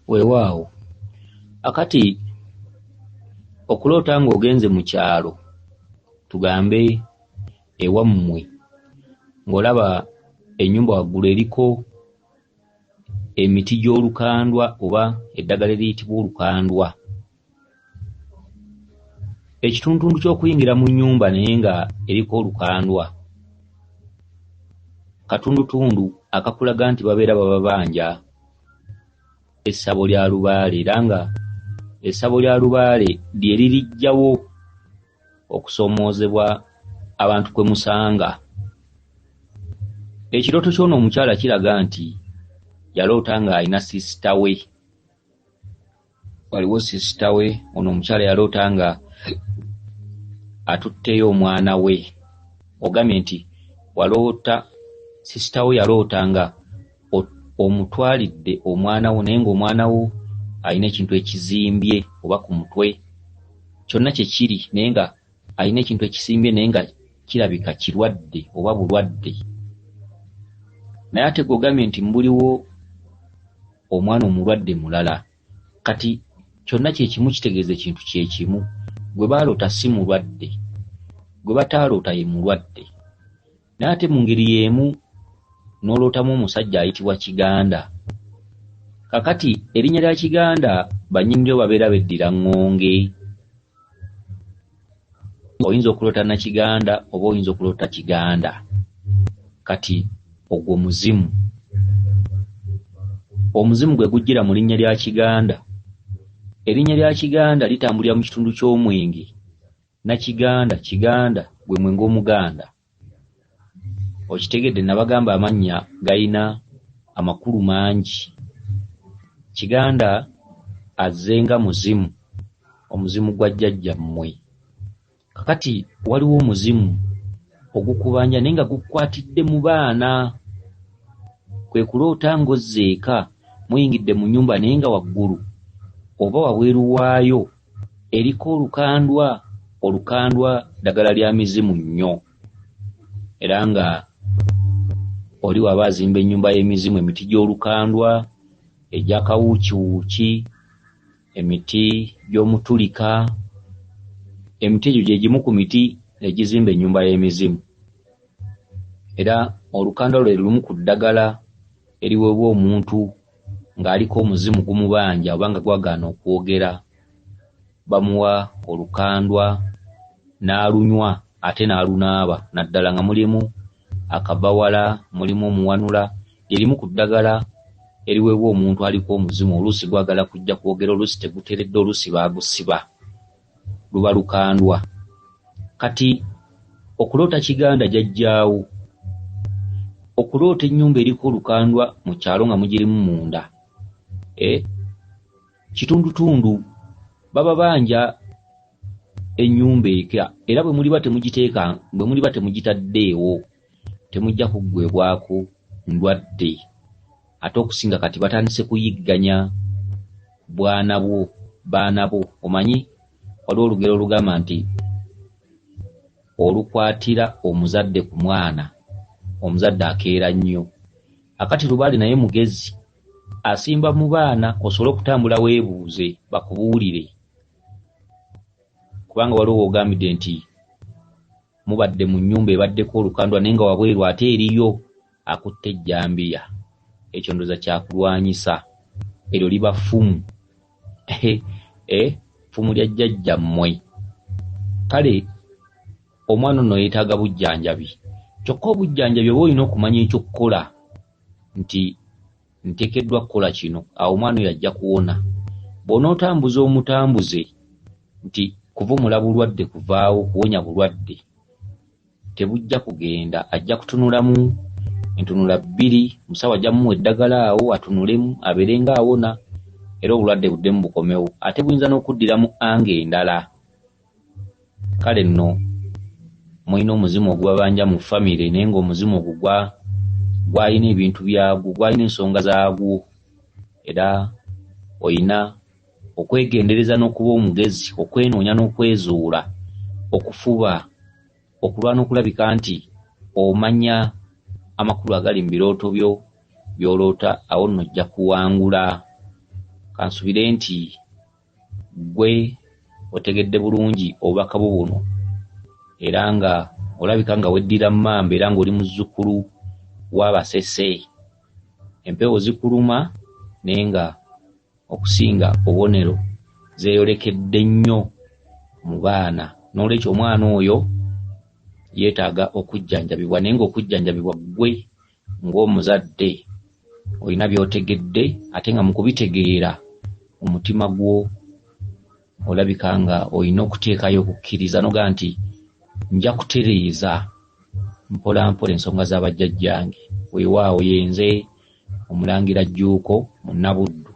weewaawo akati okuloota ng'ogenze mu kyalo tugambe ewammwe ng'olaba ennyumba waggulu eriko emiti gy'olukandwa oba eddagala eriyitibwa olukandwa. Ekitundutundu ky'okuyingira mu nnyumba naye nga eriko olukandwa katundutundu akakulaga nti babeera babanja essabo lya lubaale, era nga essabo lya lubaale lye lirijjawo okusoomoozebwa abantu kwe musanga. Ekirooto ky'ono omukyala kiraga nti yaloota ng'alina siisita we. Waliwo siisita we, ono omukyala yaloota nga atutteyo omwana we. Ogambye nti waloota siisita we yaloota nga omutwalidde omwana wo naye ng'omwana wo alina ekintu ekizimbye oba ku mutwe, kyonna kye kiri naye nga alina ekintu ekisimbye naye nga kirabika kirwadde oba bulwadde. Naye ate gw'ogambye nti mbuliwo omwana omulwadde mulala, kati kyonna kye kimu kitegeeza ekintu kye kimu. Gwe baaloota si mulwadde, gwe bataaloota ye mulwadde. Naye ate mu ngeri y'emu n'olootamu omusajja ayitibwa Kiganda. Kakati erinnya lya Kiganda bannyini babeera beddira ŋŋonge. Oyinza okuloota na Kiganda oba oyinza okuloota Kiganda. Kati ogwo muzimu. Omuzimu gwe gujjira mu linnya lya Kiganda. Erinnya lya Kiganda litambulira mu kitundu ky'omwenge. Nakiganda, Kiganda gwe mwenge omuganda. Okitegedde nabagamba amannya gayina amakulu mangi. Kiganda azzenga muzimu, omuzimu gwa jjajjammwe. Kakati waliwo omuzimu ogukubanja naye nga gukwatidde mu baana. Kwe kuloota ng'ozze eka muyingidde mu nnyumba naye nga waggulu oba wabweru waayo eriko olukandwa. Olukandwa ddagala lya mizimu nnyo, era nga oli waba azimba ennyumba y'emizimu, emiti gy'olukandwa, egy'akawuukiwuuki, emiti gy'omutulika, emiti egyo gye gimu ku miti egizimba ennyumba y'emizimu. Era olukandwa lwe lumu ku ddagala eriweebwa omuntu ng'aliko omuzimu gumubanja oba nga gwagaana okwogera. Bamuwa olukandwa n'alunywa ate n'alunaaba, naddala nga mulimu akabawala, mulimu omuwanula. Erimu ku ddagala eriweebwa omuntu aliko omuzimu, oluusi gwagala kujja kwogera, oluusi teguteredde, oluusi baagusiba, luba lukandwa. Kati okuloota Kiganda jjajjaawo, okuloota ennyumba eriko olukandwa mu kyalo nga mugirimu munda, kitundutundu baba banja ennyumba eka, era bwe muliba temugiteeka, bwe muliba temugitaddeewo temujja kuggwebwako ndwadde. Ate okusinga kati batandise kuyigganya baana bo. Omanyi waliwo olugero olugamba nti olukwatira omuzadde ku mwana, omuzadde akeera nnyo. Akati lubaale naye mugezi, asimba mu baana osobole okutambula weebuuze bakubuulire. Kubanga waliwo ogambidde nti mubadde mu nnyumba ebaddeko olukandwa naye nga wabweru ate eriyo akutte ejjambiya. Ekyo ndooza kyakulwanyisa, eryo liba ffumu. Ffumu lya jjajjammwe. Kale omwana ono yeetaaga bujjanjabi, kyokka obujjanjabi oba olina okumanya ekyokkola nti nteekeddwa kukola kino, awo omwana oyo ajja kuwona. Bw'onootambuza omutambuze nti kuvumula bulwadde kuvaawo, kuwonya bulwadde, tebujja kugenda. Ajja kutunulamu entunula bbiri, musawo ajja mumuwa eddagala awo atunulemu abeerenga awona, era obulwadde buddemu bukomewo. Ate buyinza n'okuddiramu anga endala. Kale nno mulina omuzimu ogubabanja mu famire, naye ng'omuzimu ogwo gwalina ebintu byagwo, gwalina ensonga zaagwo, era olina okwegendereza n'okuba omugezi, okwenoonya n'okwezuula, okufuba, okulwana okulabika nti omanya amakulu agali mu birooto byo by'oloota, awo nno ojja kuwangula. kansubire nti gwe otegedde bulungi obubaka bwo buno era nga olabika nga weddira mmamba era ng'oli muzzukulu w'Abasese. Empewo zikuluma naye nga okusinga obubonero zeeyolekedde nnyo mu baana. N'olwekyo omwana oyo yeetaaga okujjanjabibwa, naye ng'okujjanjabibwa gwe ng'omuzadde olina by'otegedde ate nga mu kubitegeera omutima gwo olabika nga olina okuteekayo okukkiriza noga nti nja kutereeza mpola mpola ensonga z'abajjajjange. Weewaawo yenze Omulangira Jjuuko Munnabuddu.